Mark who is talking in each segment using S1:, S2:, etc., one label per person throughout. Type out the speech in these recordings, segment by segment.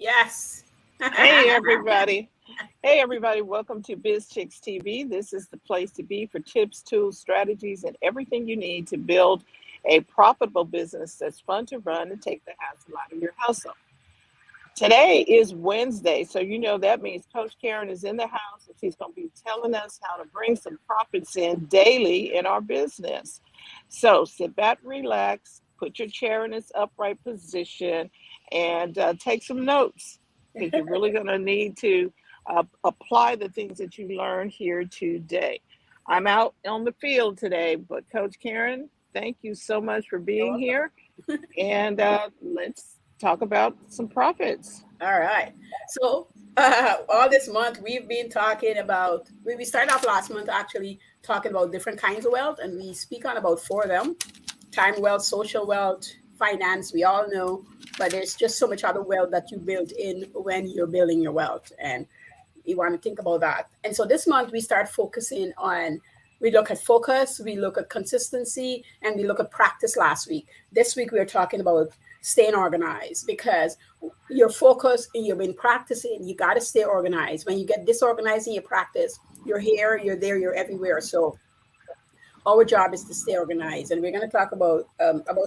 S1: Yes.
S2: Hey everybody. Hey everybody, welcome to Biz Chicks TV. This is the place to be for tips, tools, strategies, and everything you need to build a profitable business that's fun to run and take the hassle out of your hustle. Today is Wednesday, so you know that means Coach Caren is in the house and she's going to be telling us how to bring some profits in daily in our business. So sit back, relax, put your chair in its upright position, and take some notes because you're really going to need to apply the things that you learned here today. I'm out on the field today, but Coach Caren, thank you so much for
S1: You're
S2: being
S1: welcome.
S2: here, and let's talk about some profits.
S1: All right. So, all this month we've been talking about. We started off last month actually talking about different kinds of wealth, and we speak on about four of them: time wealth, social wealth, finance. We all know, but there's just so much other wealth that you build in when you're building your wealth, and you want to think about that. And so this month we start focusing on. We look at focus, we look at consistency, and we look at practice last week. This week we're talking about staying organized because you're focused and you've been practicing. You got to stay organized. When you get disorganized in your practice, you're here, you're there, you're everywhere. So our job is to stay organized, and we're going to talk about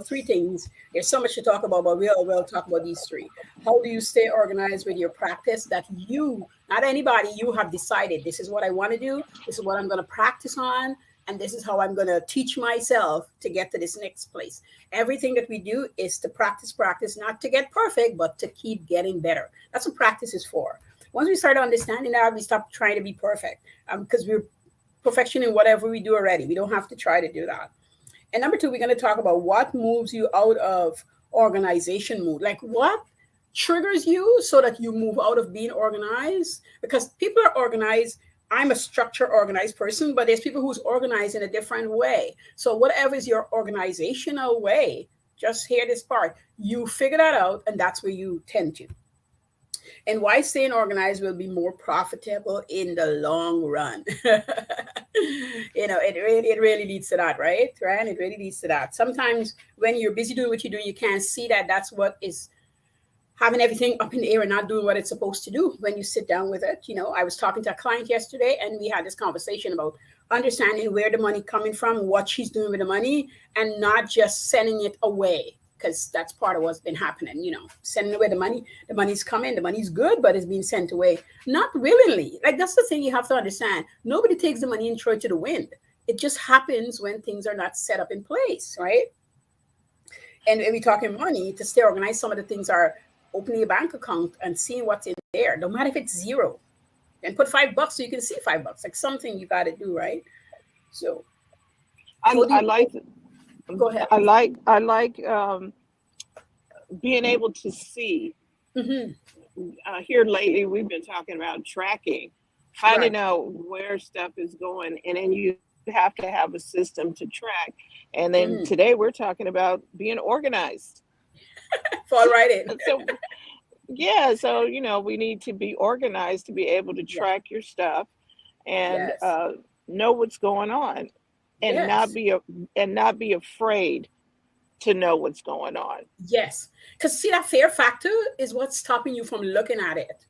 S1: three things. There's so much to talk about, but we'll talk about these three. How do you stay organized with your practice that you, not anybody, you have decided this is what I want to do, this is what I'm going to practice on, and this is how I'm going to teach myself to get to this next place. Everything that we do is to practice, not to get perfect, but to keep getting better. That's what practice is for. Once we start understanding that, we stop trying to be perfect because we're perfection in whatever we do already. We don't have to try to do that. And number two, we're going to talk about what moves you out of organization mood. Like what triggers you so that you move out of being organized? Because people are organized. I'm a structure organized person, but there's people who's organized in a different way. So whatever is your organizational way, just hear this part. You figure that out, and that's where you tend to. And why staying organized will be more profitable in the long run. It really leads to that, right? Right? It really leads to that. Sometimes when you're busy doing what you're doing, you can't see that that's what is having everything up in the air and not doing what it's supposed to do when you sit down with it. I was talking to a client yesterday and we had this conversation about understanding where the money coming from, what she's doing with the money, and not just sending it away. Because that's part of what's been happening, sending away the money's coming, the money's good, but it's being sent away, not willingly. Like that's the thing you have to understand. Nobody takes the money and throw it to the wind. It just happens when things are not set up in place, right? And when we're talking money, to stay organized, some of the things are opening a bank account and seeing what's in there, no matter if it's zero. And put $5 so you can see $5, like something you got to do, right? So,
S2: I,
S1: how do
S2: I
S1: you
S2: like
S1: go ahead?
S2: I like being able to see.
S1: Hmm.
S2: Here lately, we've been talking about tracking,
S1: Right.
S2: finding out where stuff is going, and then you have to have a system to track. And then
S1: Hmm.
S2: today, we're talking about being organized.
S1: Fall right in.
S2: So yeah, so we need to be organized to be able to
S1: Yeah.
S2: track your stuff and
S1: Yes.
S2: know what's going on, and not
S1: Yes.
S2: be afraid to know what's going on.
S1: Yes. Because see, that fear factor is what's stopping you from looking at it.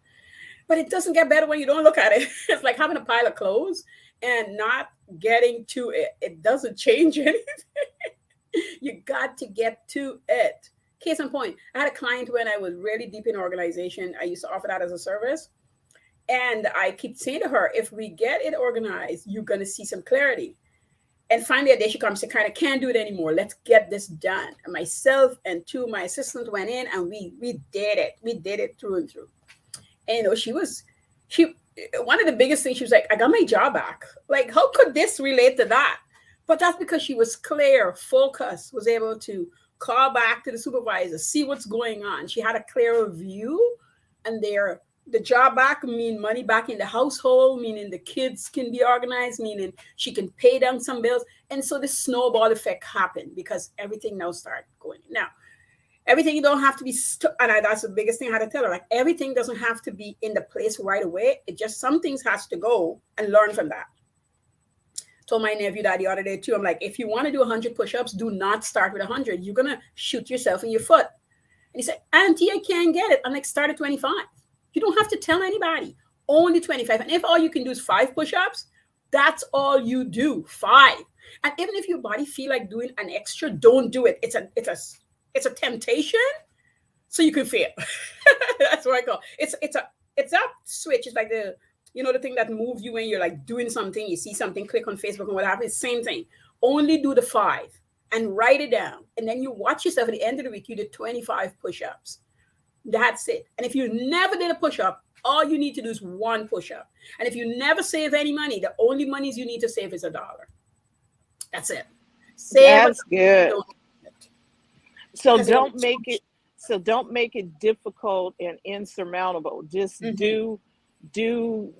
S1: But it doesn't get better when you don't look at it. It's like having a pile of clothes and not getting to it. It doesn't change anything. You got to get to it. Case in point, I had a client when I was really deep in organization. I used to offer that as a service. And I keep saying to her, if we get it organized, you're going to see some clarity. And finally, a day she comes, she kind of can't do it anymore. Let's get this done. And myself and two of my assistants went in and we did it. We did it through and through. And she one of the biggest things she was like, I got my job back. Like, how could this relate to that? But that's because she was clear, focused, was able to call back to the supervisor, see what's going on. She had a clearer view, and the job back mean money back in the household, meaning the kids can be organized, meaning she can pay down some bills. And so the snowball effect happened because everything now started going. Now, everything don't have to be that's the biggest thing I had to tell her. Like everything doesn't have to be in the place right away. It just some things has to go and learn from that. Told my nephew that the other day too. I'm like, if you want to do 100 push-ups, do not start with 100. You're gonna shoot yourself in your foot. And he said, Auntie, I can't get it. I'm like, start at 25. You don't have to tell anybody. Only 25. And if all you can do is 5 push-ups, that's all you do. 5. And even if your body feel like doing an extra, don't do it. It's a temptation, so you can fail. That's what I call it's a switch. It's like the thing that moves you when you're like doing something, you see something, click on Facebook and what happens. Same thing. Only do the 5 and write it down. And then you watch yourself at the end of the week, you did 25 push-ups. That's it. And if you never did a push-up, all you need to do is 1 push-up. And if you never save any money, the only monies you need to save is $1. That's it. Save
S2: That's good. So
S1: because
S2: don't make it difficult and insurmountable. Just do the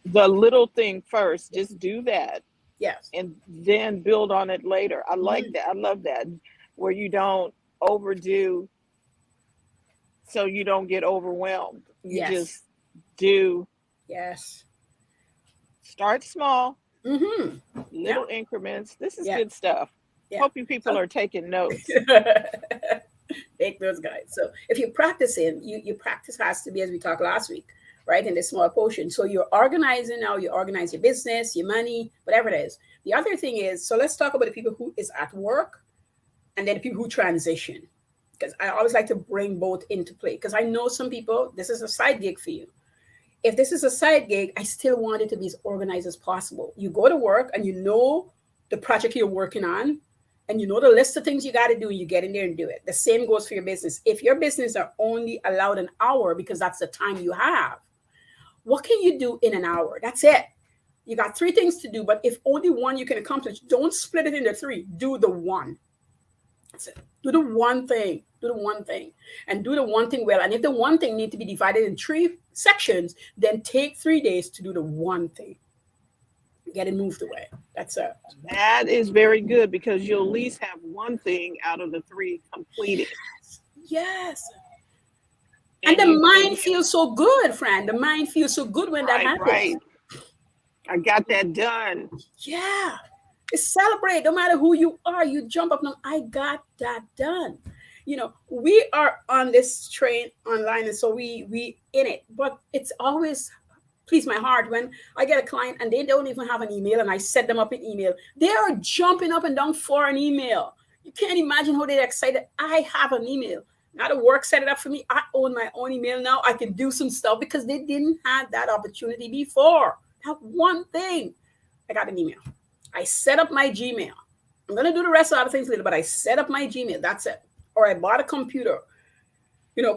S2: little thing first. Just do that.
S1: Yes.
S2: And then build on it later. I like that. I love that. Where you don't overdo so you don't get overwhelmed. You just do.
S1: Yes.
S2: Start small.
S1: Mm-hmm.
S2: Little increments. This is good stuff.
S1: Yeah.
S2: Hope you people are taking notes.
S1: Take those guys. So if you're practicing, your practice has to be, as we talked last week, right, in the small portion. So you're organizing now, you organize your business, your money, whatever it is. The other thing is, so let's talk about the people who is at work and then the people who transition. Because I always like to bring both into play. Because I know some people, this is a side gig for you. If this is a side gig, I still want it to be as organized as possible. You go to work and you know the project you're working on, and you know the list of things you got to do, you get in there and do it. The same goes for your business. If your business are only allowed an hour because that's the time you have, what can you do in an hour? That's it. You got 3 things to do, but if only one you can accomplish, don't split it into 3. Do the one. That's it. Do the one thing. Do the one thing. And do the one thing well. And if the one thing need to be divided in 3 sections, then take 3 days to do the one thing. Get it moved away. That's it.
S2: That is very good because you'll at least have one thing out of the 3 completed.
S1: Yes. And the mind feels so good, friend. The mind feels so good when that happens. Right.
S2: I got that done.
S1: Yeah. Celebrate. No matter who you are, you jump up. No, I got that done. We are on this train online, and so we in it. But it's always please my heart when I get a client and they don't even have an email, and I set them up an email. They are jumping up and down for an email. You can't imagine how they're excited. I have an email. Now the work set it up for me. I own my own email now. I can do some stuff because they didn't have that opportunity before. That one thing. I got an email. I set up my Gmail. I'm going to do the rest of the other things later, but I set up my Gmail. That's it. Or I bought a computer.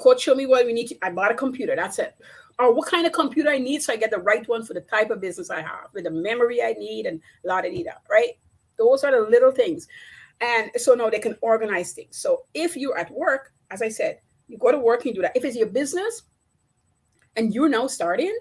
S1: Coach, show me what we need to. I bought a computer. That's it. Or what kind of computer I need so I get the right one for the type of business I have, with the memory I need and la da da, right? Those are the little things. And so now they can organize things. So if you're at work, as I said, you go to work and do that. If it's your business and you're now starting,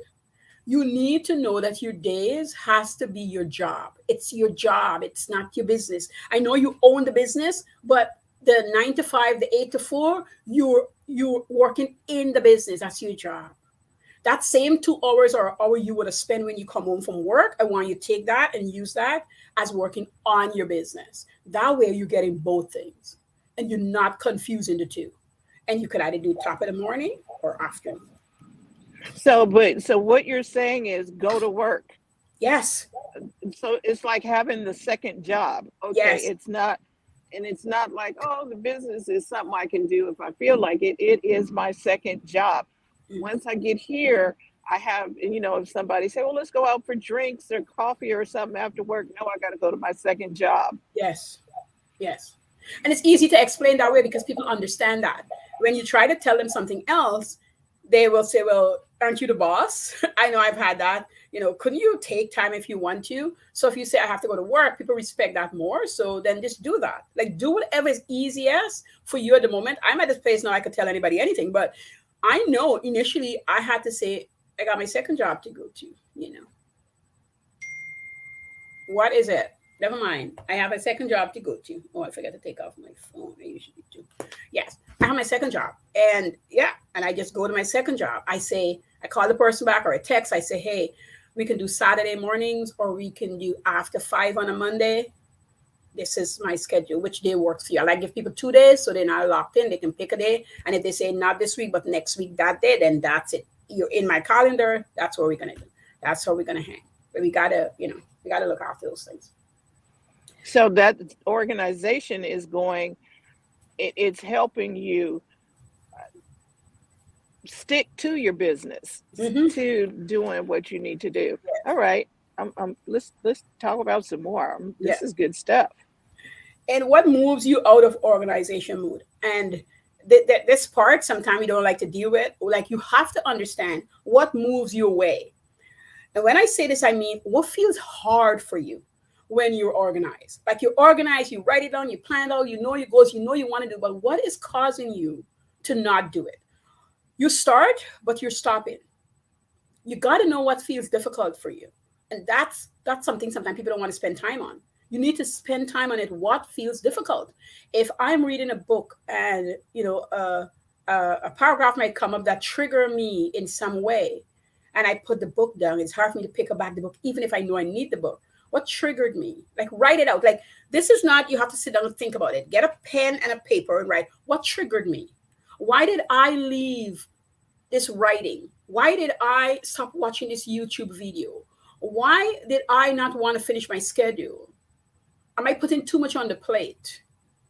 S1: you need to know that your days has to be your job. It's your job. It's not your business. I know you own the business, but the 9 to 5, the 8 to 4, you're working in the business. That's your job. That same 2 hours or hour you would have spent when you come home from work, I want you to take that and use that as working on your business. That way you're getting both things and you're not confusing the 2. And you could either do top of the morning or afternoon.
S2: So what you're saying is go to work.
S1: Yes.
S2: So it's like having the second job. Okay.
S1: Yes.
S2: It's not like, oh, the business is something I can do if I feel like it. It is my second job. Once I get here, I have, if somebody say, well, let's go out for drinks or coffee or something after work. No, I got to go to my second job.
S1: Yes. Yes. And it's easy to explain that way because people understand that. When you try to tell them something else, they will say, well, aren't you the boss? I know I've had that. Couldn't you take time if you want to? So if you say I have to go to work, people respect that more. So then just do that. Like do whatever is easiest for you at the moment. I'm at this place now I could tell anybody anything, but I know initially I had to say, I got my second job to go to, What is it? Never mind. I have a second job to go to. Oh, I forgot to take off my phone. I usually do. Yes, I have my second job. And I just go to my second job. I call the person back or I text. I say, hey, we can do Saturday mornings or we can do after 5 on a Monday. this is my schedule, which day works for you. I like give people 2 days so they're not locked in. They can pick a day. And if they say not this week, but next week, that day, then that's it. You're in my calendar. That's what we're gonna do. That's how we're gonna hang. But we gotta look after those things.
S2: So that organization is going, it's helping you stick to your business,
S1: Mm-hmm.
S2: to doing what you need to do. All right. Let's talk about some more. This
S1: Yes.
S2: is good stuff.
S1: And what moves you out of organization mood? And this part sometimes you don't like to deal with. Like you have to understand what moves you away. And when I say this, I mean what feels hard for you when you're organized. Like you're organized, you write it down, you plan it out, you know your goals, you know you want to do, but what is causing you to not do it? You start, but you're stopping. You got to know what feels difficult for you, and that's something sometimes people don't want to spend time on. You need to spend time on it. What feels difficult? If I'm reading a book and a paragraph might come up that trigger me in some way, and I put the book down, it's hard for me to pick up back the book even if I know I need the book. What triggered me? Like write it out. Like this is not, you have to sit down and think about it. Get a pen and a paper and write what triggered me. Why did I leave this writing? Why did I stop watching this YouTube video? Why did I not want to finish my schedule? Am I putting too much on the plate?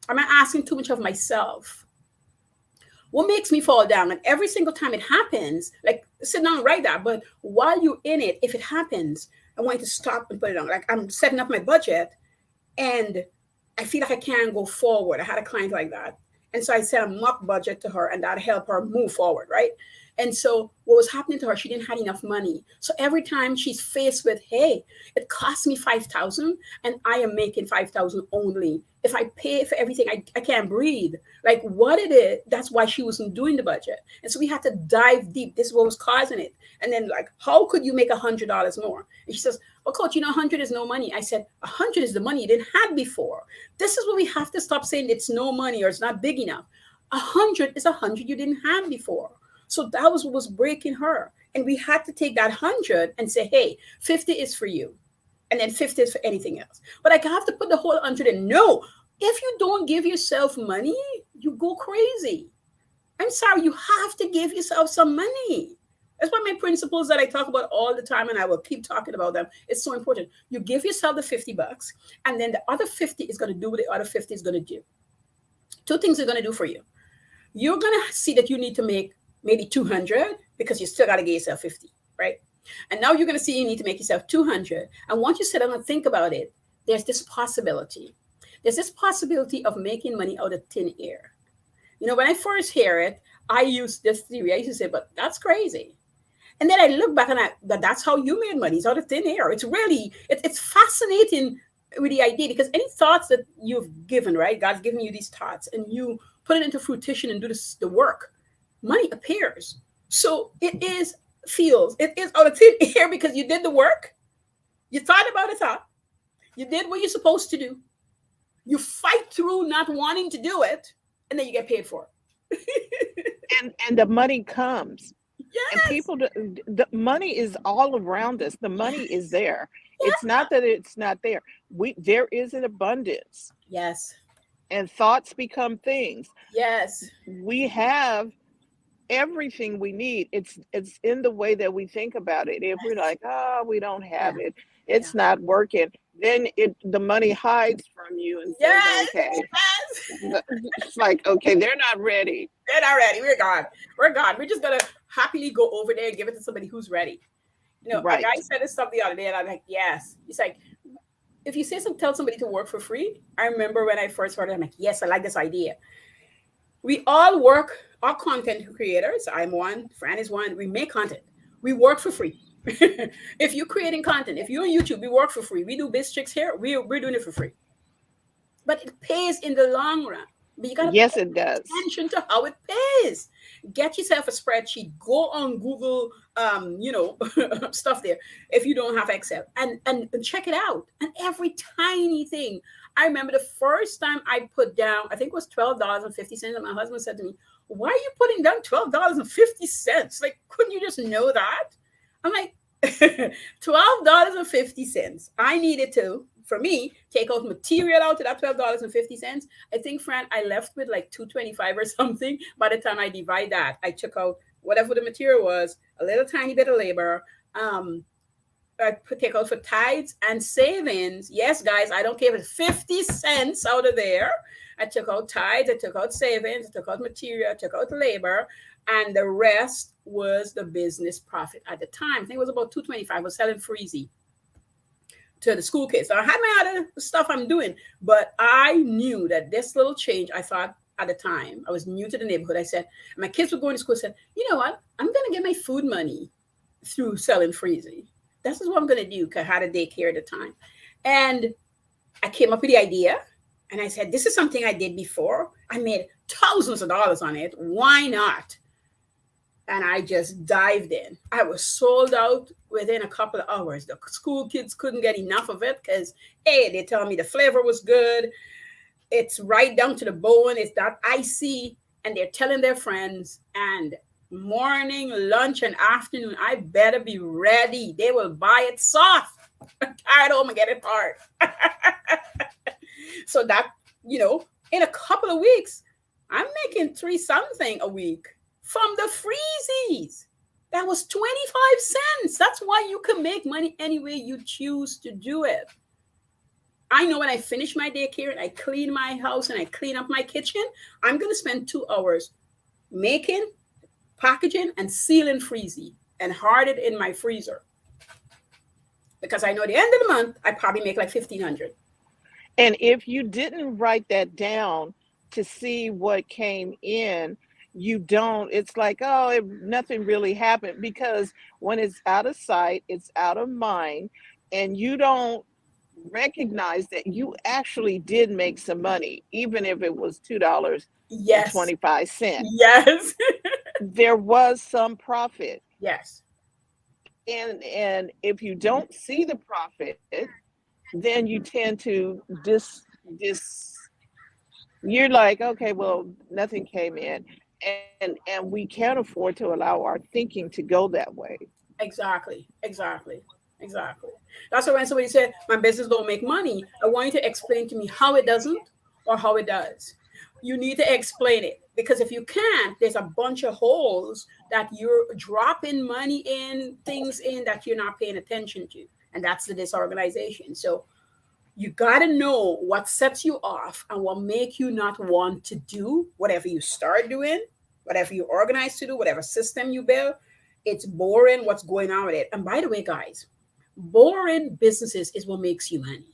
S1: Am I asking too much of myself? What makes me fall down? And every single time it happens, like sit down and write that. But while you're in it, if it happens, I want you to stop and put it on. Like I'm setting up my budget and I feel like I can't go forward. I had a client like that. And so I set a mock budget to her and that helped her move forward, right? And so what was happening to her, she didn't have enough money. So every time she's faced with, hey, it cost me 5,000 and I am making 5,000 only. If I pay for everything, I can't breathe. Like what it is, that's why she wasn't doing the budget. And so we had to dive deep. This is what was causing it. And then like, how could you make $100 more? And she says, well, coach, 100 is no money. I said, 100 is the money you didn't have before. This is what we have to stop saying it's no money or it's not big enough. 100 is 100 you didn't have before. So that was what was breaking her. And we had to take that 100 and say, hey, 50 is for you. And then 50 is for anything else. But I have to put the whole 100 in. No, if you don't give yourself money, you go crazy. I'm sorry, you have to give yourself some money. That's why my principles that I talk about all the time, and I will keep talking about them, it's so important. You give yourself the $50, and then the other 50 is going to do what the other 50 is going to do. Two things are going to do for you. You're going to see that you need to make maybe 200 because you still got to get yourself 50, right? And now you're going to see you need to make yourself 200. And once you sit down and think about it, there's this possibility. There's this possibility of making money out of thin air. When I first hear it, I used this theory. I used to say, but that's crazy. And then I look back and that's how you made money. It's out of thin air. It's really, it's fascinating with the idea because any thoughts that you've given, right? God's given you these thoughts and you put it into fruition and do the work, money appears. So it is out of thin air because you did the work. You thought about it, you did what you're supposed to do. You fight through not wanting to do it, and then you get paid for it.
S2: and the money comes. And
S1: Yes.
S2: people, the money is all around us. The money is there.
S1: Yes.
S2: It's not that it's not there. There is an abundance.
S1: Yes.
S2: And thoughts become things.
S1: Yes.
S2: We have everything we need. It's in the way that we think about it. If we're like, oh, we don't have it, it's not working, then the money hides from you and says, okay.
S1: Yes.
S2: It's like, okay, they're not ready.
S1: They're not ready. We're gone. We're gone. We're just gonna happily go over there and give it to somebody who's ready.
S2: Right.
S1: A guy said this stuff the other day, and I'm like, yes. He's like, if you tell somebody to work for free, I remember when I first heard it, I'm like, yes, I like this idea. We all work, all content creators. I'm one, Fran is one. We make content. We work for free. If you're creating content, if you're on YouTube, we work for free. We do biz tricks here. We're doing it for free. But it pays in the long run. But you got to
S2: Yes,
S1: pay
S2: it does.
S1: attention to how it pays. Get yourself a spreadsheet. Go on Google, stuff there. If you don't have Excel, and check it out. And every tiny thing. I remember the first time I put down, I think it was $12.50, and my husband said to me, "Why are you putting down $12.50? Like, couldn't you just know that?" I'm like, $12.50. I needed to for me, take out material out of that $12.50. I think, friend, I left with like 225 or something. By the time I divide that, I took out whatever the material was, a little tiny bit of labor. I take out for tithes and savings. Yes, guys, I don't care if it's 50 cents out of there. I took out tithes, I took out savings, I took out material, I took out labor, and the rest was the business profit at the time. I think it was about 225. I was selling freezy to the school kids. So I had my other stuff I'm doing, but I knew that this little change, I thought at the time, I was new to the neighborhood. I said, my kids were going to school, I said, you know what? I'm going to get my food money through selling freezy. This is what I'm going to do because I had a daycare at the time. And I came up with the idea and I said, this is something I did before. I made thousands of dollars on it. Why not? And I just dived in. I was sold out within a couple of hours. The school kids couldn't get enough of it because, hey, they tell me the flavor was good. It's right down to the bone. It's not icy. And they're telling their friends. And morning, lunch, and afternoon, I better be ready. They will buy it soft. Carry it home and get it hard. So that, in a couple of weeks, I'm making three something a week from the freezies. That was 25 cents. That's why you can make money any way you choose to do it. I know when I finish my daycare and I clean my house and I clean up my kitchen, I'm going to spend 2 hours making, packaging, and sealing freezy and hard it in my freezer. Because I know at the end of the month, I probably make like 1,500.
S2: And if you didn't write that down to see what came in, you don't, it's like, oh, nothing really happened, because when it's out of sight, it's out of mind, and you don't recognize that you actually did make some money, even if it was
S1: Yes.
S2: $2.25.
S1: Yes.
S2: There was some profit.
S1: Yes.
S2: And if you don't see the profit, then you tend to you're like, okay, well, nothing came in. And we can't afford to allow our thinking to go that way.
S1: Exactly. That's why when somebody said my business don't make money, I want you to explain to me how it doesn't or how it does. You need to explain it, because if you can't, there's a bunch of holes that you're dropping money in, things in that you're not paying attention to, and that's the disorganization. So you got to know what sets you off and what make you not want to do whatever you start doing, whatever you organize to do, whatever system you build. It's boring what's going on with it. And by the way, guys, boring businesses is what makes you money.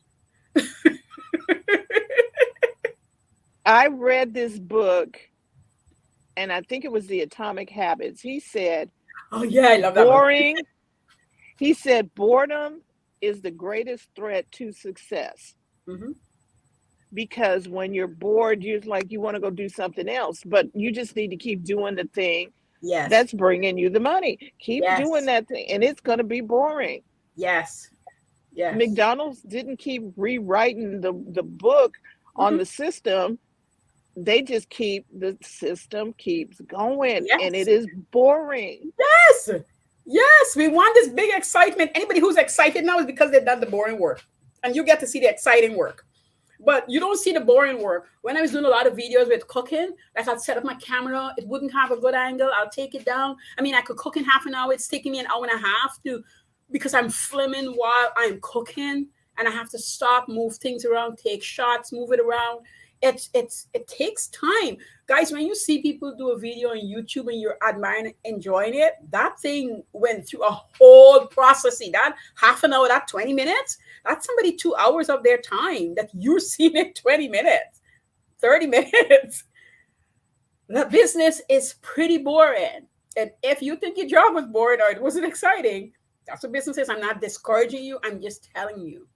S2: I read this book, and I think it was The Atomic Habits. He said,
S1: oh yeah, I love that
S2: boring. He said, boredom is the greatest threat to success.
S1: Mm-hmm.
S2: Because when you're bored, you're like, you want to go do something else, but you just need to keep doing the thing that's bringing you the money. Keep doing that thing, and it's going to be boring.
S1: Yes.
S2: McDonald's didn't keep rewriting the book on the system. They just the system keeps going, and it is boring.
S1: Yes, we want this big excitement. Anybody who's excited now is because they've done the boring work, and you get to see the exciting work. But you don't see the boring work. When I was doing a lot of videos with cooking, like I'd set up my camera, it wouldn't have a good angle. I'll take it down. I mean, I could cook in half an hour. It's taking me an hour and a half because I'm filming while I'm cooking, and I have to stop, move things around, take shots, move it around. It takes time. Guys, when you see people do a video on YouTube and you're admiring, enjoying it, that thing went through a whole processing. That half an hour, that 20 minutes, that's somebody 2 hours of their time that you're seeing in 20 minutes, 30 minutes. The business is pretty boring. And if you think your job was boring or it wasn't exciting, that's what business is. I'm not discouraging you. I'm just telling you.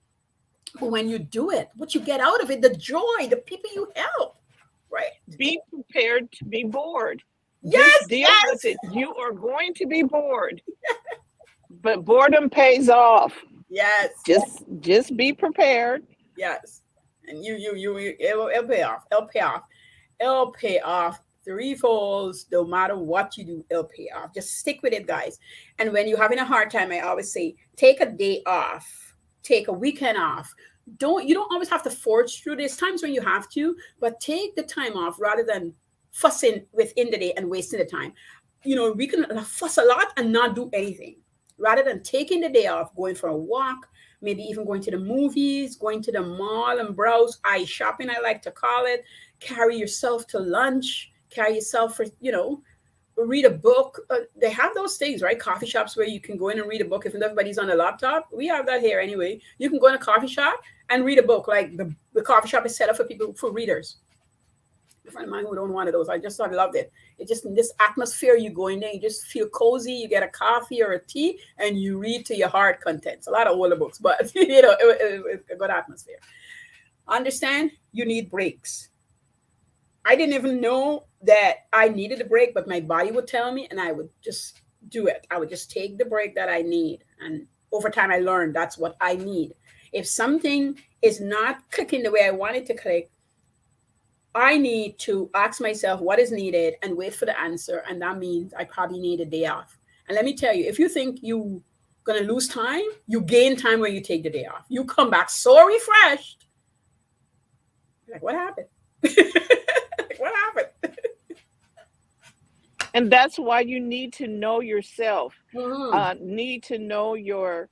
S1: But when you do it, what you get out of it, the joy, the people you help, right?
S2: Be prepared to be bored.
S1: Yes,
S2: just deal with it. You are going to be bored, but boredom pays off.
S1: Yes.
S2: Just be prepared.
S1: Yes, and it'll pay off. It'll pay off threefold. No matter what you do, it'll pay off. Just stick with it, guys. And when you're having a hard time, I always say, take a day off. Take a weekend off. You don't always have to forge through. There's times when you have to, but take the time off rather than fussing within the day and wasting the time. We can fuss a lot and not do anything. Rather than taking the day off, going for a walk, maybe even going to the movies, going to the mall and browse, eye shopping, I like to call it, carry yourself to lunch, carry yourself for, read a book. They have those things, right? Coffee shops where you can go in and read a book if everybody's on a laptop. We have that here anyway. You can go in a coffee shop and read a book. Like the coffee shop is set up for people, for readers. A friend of mine who don't one of those. I just I loved it. It just in this atmosphere, you go in there, you just feel cozy. You get a coffee or a tea, and you read to your heart contents. A lot of older books, but it's a good atmosphere. Understand? You need breaks. I didn't even know that I needed a break, but my body would tell me, and I would just do it. I would just take the break that I need, and over time, I learned that's what I need. If something is not clicking the way I want it to click, I need to ask myself what is needed and wait for the answer. And that means I probably need a day off. And let me tell you, if you think you're going to lose time, you gain time when you take the day off. You come back so refreshed. Like, what happened? Like, what happened?
S2: And that's why you need to know yourself,
S1: Mm-hmm.
S2: need to know your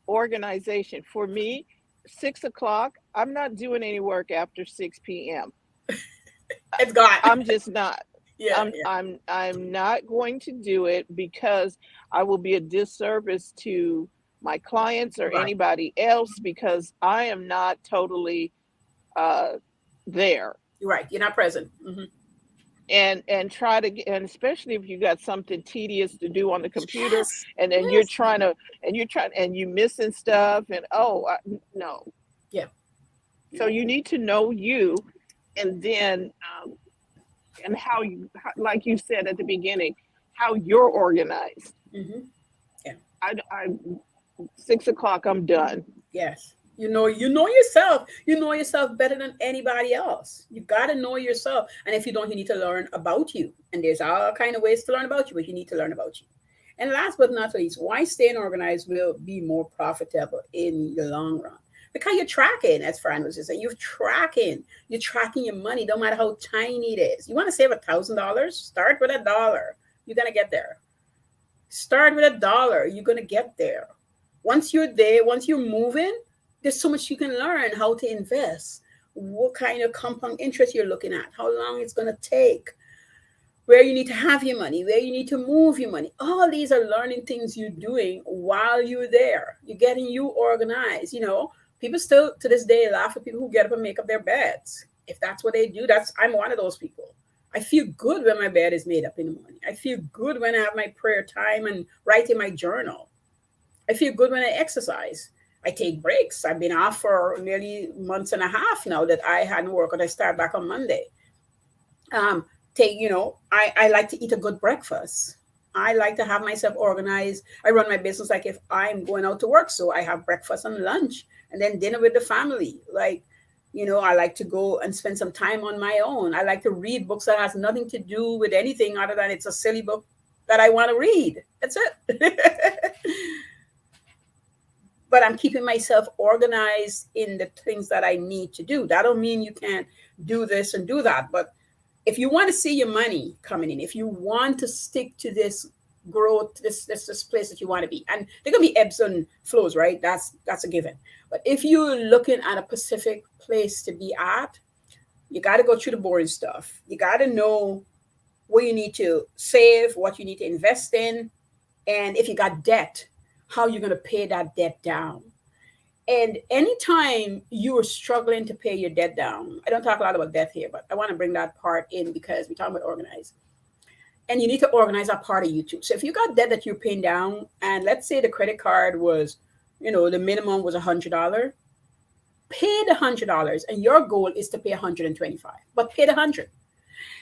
S2: organization. For me, 6 o'clock, I'm not doing any work after 6 p.m.
S1: It's gone.
S2: I'm just not.
S1: Yeah, yeah.
S2: I'm not going to do it because I will be a disservice to my clients or
S1: Right.
S2: anybody else because I am not totally uh, there.
S1: You're right. You're not present. Mm-hmm.
S2: And try to get, and especially if you got something tedious to do on the computer,
S1: Yes.
S2: and then
S1: Yes.
S2: you're trying and you missing stuff, and no.
S1: Yeah.
S2: So
S1: Yeah.
S2: you need to know you, and then and how you, like you said at the beginning, how you're organized.
S1: Mm-hmm. Yeah.
S2: I 6 o'clock, I'm done.
S1: Yes. You know yourself. You know yourself better than anybody else. You got to know yourself. And if you don't, you need to learn about you. And there's all kind of ways to learn about you, but you need to learn about you. And last but not least, why staying organized will be more profitable in the long run? Because you're tracking, as Fran was just saying, you're tracking your money, no matter how tiny it is. You want to save $1,000? Start with $1. You're gonna get there. Start with $1. You're gonna get there. Once you're there, once you're moving, there's so much you can learn how to invest, what kind of compound interest you're looking at, how long it's going to take, where you need to have your money, where you need to move your money. All these are learning things you're doing while you're there. You're getting you organized. People still to this day laugh at people who get up and make up their beds. If that's what they do, I'm one of those people. I feel good when my bed is made up in the morning. I feel good when I have my prayer time and write in my journal. I feel good when I exercise. I take breaks. I've been off for nearly months and a half now that I hadn't worked, and I start back on Monday. I like to eat a good breakfast. I like to have myself organized. I run my business like if I'm going out to work, so I have breakfast and lunch, and then dinner with the family. I like to go and spend some time on my own. I like to read books that has nothing to do with anything other than it's a silly book that I want to read. That's it. But I'm keeping myself organized in the things that I need to do. That don't mean you can't do this and do that. But if you want to see your money coming in, if you want to stick to this growth, this place that you want to be, and there are gonna be ebbs and flows, right? That's a given. But if you're looking at a specific place to be at, you got to go through the boring stuff. You got to know where you need to save, what you need to invest in, and if you got debt, how you're going to pay that debt down. And anytime you are struggling to pay your debt down, I don't talk a lot about debt here, but I want to bring that part in because we're talking about organize. And you need to organize that part of you too. So if you got debt that you're paying down, and let's say the credit card was, the minimum was $100, pay the $100, and your goal is to pay 125, but pay the 100.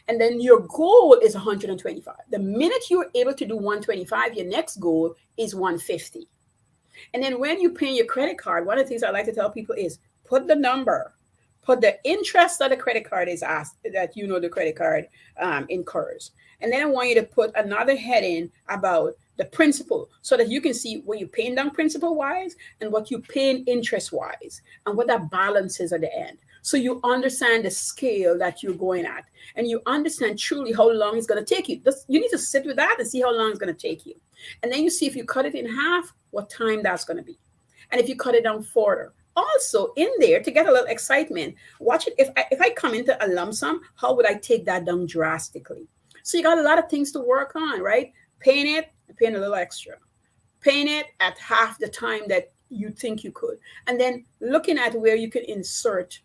S1: And then your goal is 125. The minute you're able to do 125, your next goal is 150. And then when you pay your credit card, one of the things I like to tell people is put the number, put the interest that the credit card is asked, that the credit card incurs. And then I want you to put another heading about the principal, so that you can see what you're paying down principal wise and what you're paying interest wise and what that balance is at the end. So you understand the scale that you're going at, and you understand truly how long it's going to take you. You need to sit with that and see how long it's going to take you. And then you see, if you cut it in half, what time that's going to be. And if you cut it down further, also in there, to get a little excitement, watch it. If I come into a lump sum, how would I take that down drastically? So you got a lot of things to work on, right? Paying it, paying a little extra, paying it at half the time that you think you could, and then looking at where you could insert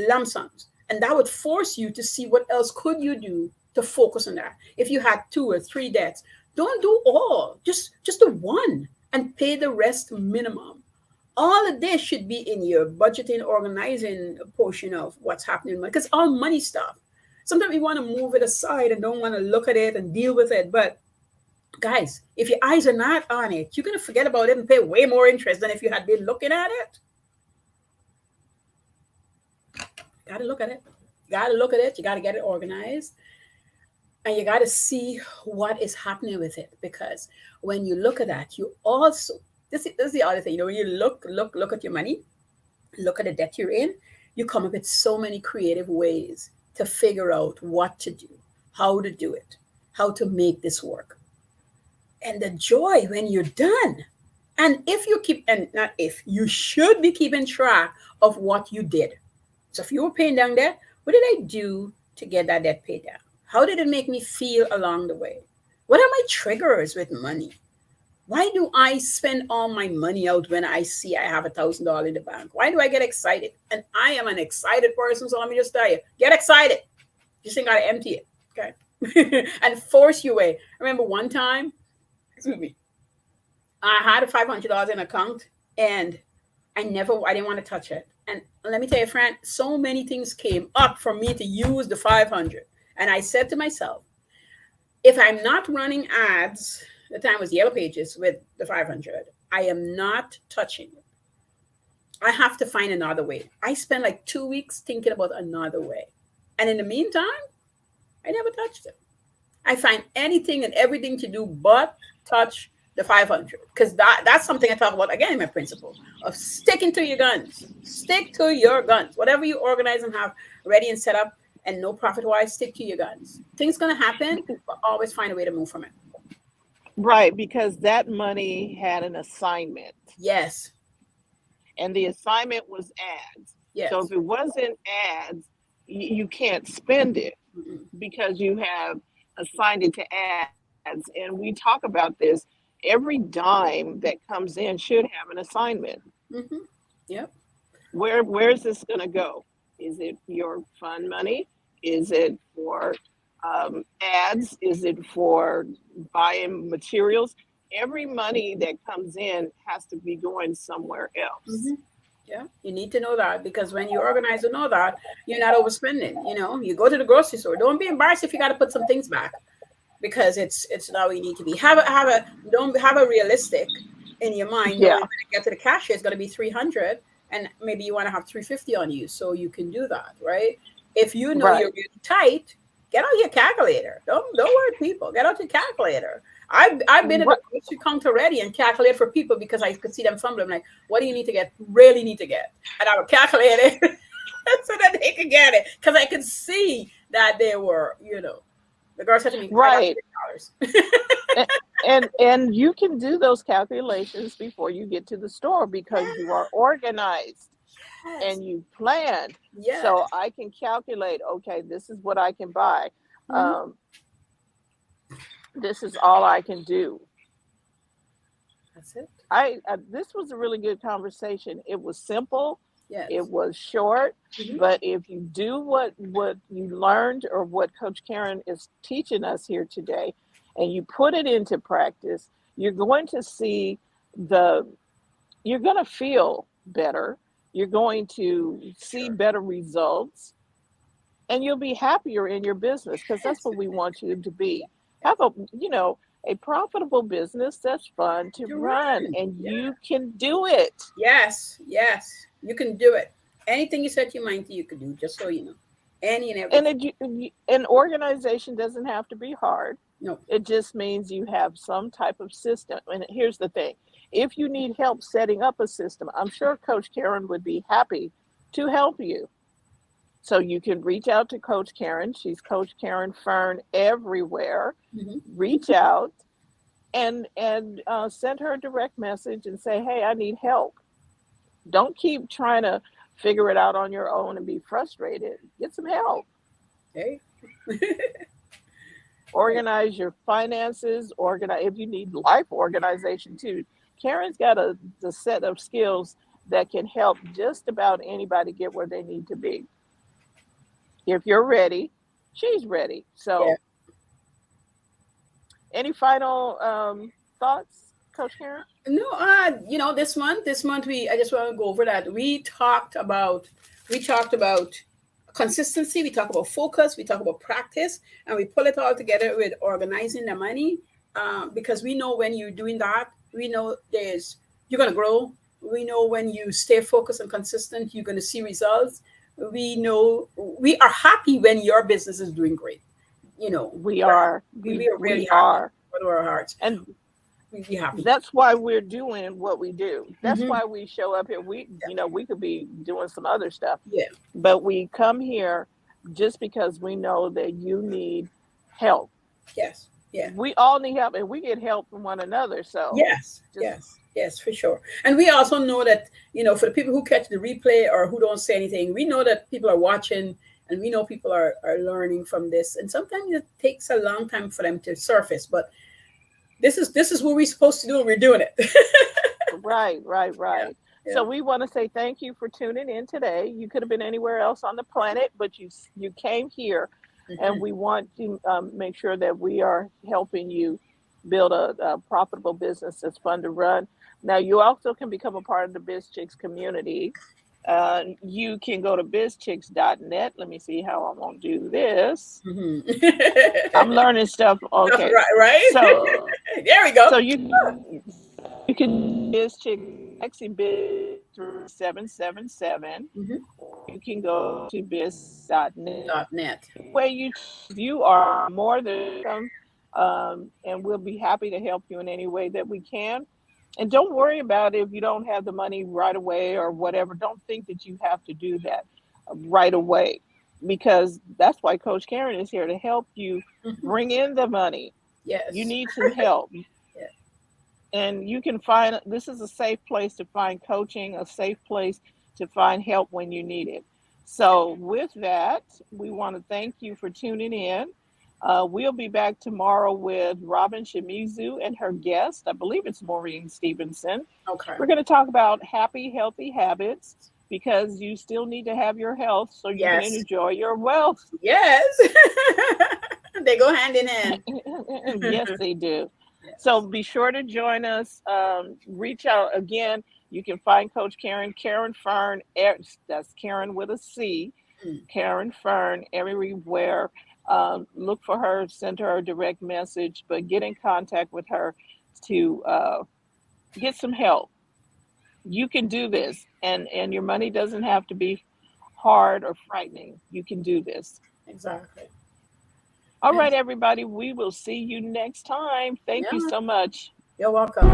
S1: lump sums, and that would force you to see what else could you do to focus on that. If you had two or three debts, don't do all, just the one, and pay the rest minimum. All of this should be in your budgeting, organizing portion of what's happening, because all money stuff. Sometimes we want to move it aside and don't want to look at it and deal with it. But guys, if your eyes are not on it, you're going to forget about it and pay way more interest than if you had been looking at it. Got to look at it. Got to look at it. You got to get it organized. And you got to see what is happening with it. Because when you look at that, you also, this is the other thing, when you look at your money, look at the debt you're in, you come up with so many creative ways to figure out what to do, how to do it, how to make this work. And the joy when you're done. And if you keep, and not if, you should be keeping track of what you did. So if you were paying down debt, what did I do to get that debt paid down? How did it make me feel along the way? What are my triggers with money? Why do I spend all my money out when I see I have $1,000 in the bank? Why do I get excited? And I am an excited person, so let me just tell you, get excited. Just ain't got to empty it, okay? And force your way. I remember one time, excuse me, I had a $500 in account, and I didn't want to touch it. And let me tell you, friend, so many things came up for me to use the 500. And I said to myself, if I'm not running ads, the time was Yellow Pages with the 500, I am not touching it. I have to find another way. I spent like 2 weeks thinking about another way. And in the meantime, I never touched it. I find anything and everything to do but touch the 500, because that's something I talk about again in my principle of sticking to your guns. Stick to your guns. Whatever you organize and have ready and set up and no profit wise, stick to your guns. Things gonna happen, but always find a way to move from it.
S2: Right, because that money had an assignment.
S1: Yes.
S2: And the assignment was ads.
S1: Yes.
S2: So if it wasn't ads, you can't spend it because you have assigned it to ads. And we talk about this. Every dime that comes in should have an assignment.
S1: Mm-hmm. Yep.
S2: Where's this going to go? Is it your fund money? Is it for ads? Is it for buying materials? Every money that comes in has to be going somewhere else.
S1: Mm-hmm. Yeah, you need to know that, because when you organize and know that, you're not overspending. You go to the grocery store. Don't be embarrassed if you got to put some things back, because it's not where you need to be. Don't have a realistic in your mind.
S2: Yeah.
S1: When you get to the cashier, it's going to be 300, and maybe you want to have 350 on you, so you can do that, right? If you know
S2: Right.
S1: you're really tight, get out your calculator. Don't worry, people. Get out your calculaler. I've been at the grocery counter already and calculate for people because I could see them fumbling. I'm like, what do you need to get? Really need to get? And I would calculate it so that they could get it, because I could see that they were, the girl said to me,
S2: Right.
S1: $5.
S2: And you can do those calculations before you get to the store because you are organized.
S1: Yes.
S2: And you planned.
S1: Yes.
S2: So I can calculate, okay, this is what I can buy.
S1: Mhm.
S2: This is all I can do.
S1: That's it.
S2: This was a really good conversation. It was simple.
S1: Yes.
S2: It was short,
S1: Mhm.
S2: but if you do what you learned or what Coach Caren is teaching us here today, and you put it into practice, you're going to see you're going to feel better. You're going to see better results, and you'll be happier in your business, because that's what we want you to be. Have a profitable business that's fun to run, and you can do it.
S1: Yes, you can do it. Anything you set your mind to, you can do, just so you know. any and
S2: And
S1: everything.
S2: an organization doesn't have to be hard.
S1: No.
S2: It just means you have some type of system. And here's the thing, if you need help setting up a system, I'm sure Coach Caren would be happy to help you. So you can reach out to Coach Caren. She's Coach Caren Fern everywhere.
S1: Hmm.
S2: Reach out and send her a direct message and say, hey, I need help. Don't keep trying to figure it out on your own and be frustrated. Get some help.
S1: Okay.
S2: Organize your finances. Organize if you need life organization too. Karen's got the set of skills that can help just about anybody get where they need to be. If you're ready, she's ready.
S1: Yeah.
S2: So, any final thoughts, Coach Karen?
S1: No, this month I just want to go over that. We talked about consistency, we talk about focus, we talk about practice, and we pull it all together with organizing the money. Because we know when you're doing that, we know you're gonna grow. We know when you stay focused and consistent, you're gonna see results. We know we are happy when your business is doing great. You know,
S2: We
S1: we're
S2: are.
S1: we are really
S2: We
S1: happy
S2: are.
S1: out of our hearts.
S2: And
S1: We be happy.
S2: that's why we're doing what we do. That's
S1: Hmm.
S2: why we show up here. We could be doing some other stuff,
S1: Yeah.
S2: but we come here just because we know that you need help.
S1: Yes. Yeah.
S2: We all need help, and we get help from one another. So
S1: Yes,
S2: just
S1: yes, yes, for sure. And we also know that, for the people who catch the replay or who don't say anything, we know that people are watching, and we know people are learning from this. And sometimes it takes a long time for them to surface, but this is what we're supposed to do, and we're doing it.
S2: right, right,
S1: Yeah,
S2: right.
S1: yeah.
S2: So we want to say thank you for tuning in today. You could have been anywhere else on the planet, but you came here, and
S1: Hmm.
S2: we want to make sure that we are helping you build a profitable business that's fun to run. Now, you also can become a part of the Biz Chicks community. You can go to bizchicks.net. Let me see how I'm going to do this.
S1: Hmm.
S2: I'm learning stuff. Okay.
S1: Right, right.
S2: So,
S1: There we go.
S2: so you can BizChick actually biz 777.
S1: Hmm.
S2: You can go to biz.net
S1: .net.
S2: where you are more than welcome, and we'll be happy to help you in any way that we can. And don't worry about if you don't have the money right away or whatever. Don't think that you have to do that right away, because that's why Coach Caren is here to help you
S1: Hmm.
S2: bring in the money. You
S1: Yes.
S2: need some help.
S1: Yeah.
S2: And you can find this is a safe place to find coaching, a safe place to find help when you need it. So, with that, we want to thank you for tuning in. We'll be back tomorrow with Robin Shimizu and her guest. I believe it's Maureen Stevenson.
S1: Okay.
S2: We're going to talk about happy, healthy habits, because you still need to have your health so you can
S1: Yes.
S2: enjoy your wealth.
S1: Yes. They go hand in hand.
S2: Yes, they do. So
S1: Yes.
S2: be sure to join us. Reach out again. You can find Coach Caren Fern. That's Karen with a C.
S1: Mm.
S2: Karen Fern everywhere. Look for her. Send her a direct message, but get in contact with her to get some help. You can do this, and your money doesn't have to be hard or frightening. You can do this.
S1: Exactly.
S2: All right,
S1: Yes.
S2: everybody. We will see you next time. Thank
S1: Yeah.
S2: you so much.
S1: You're welcome.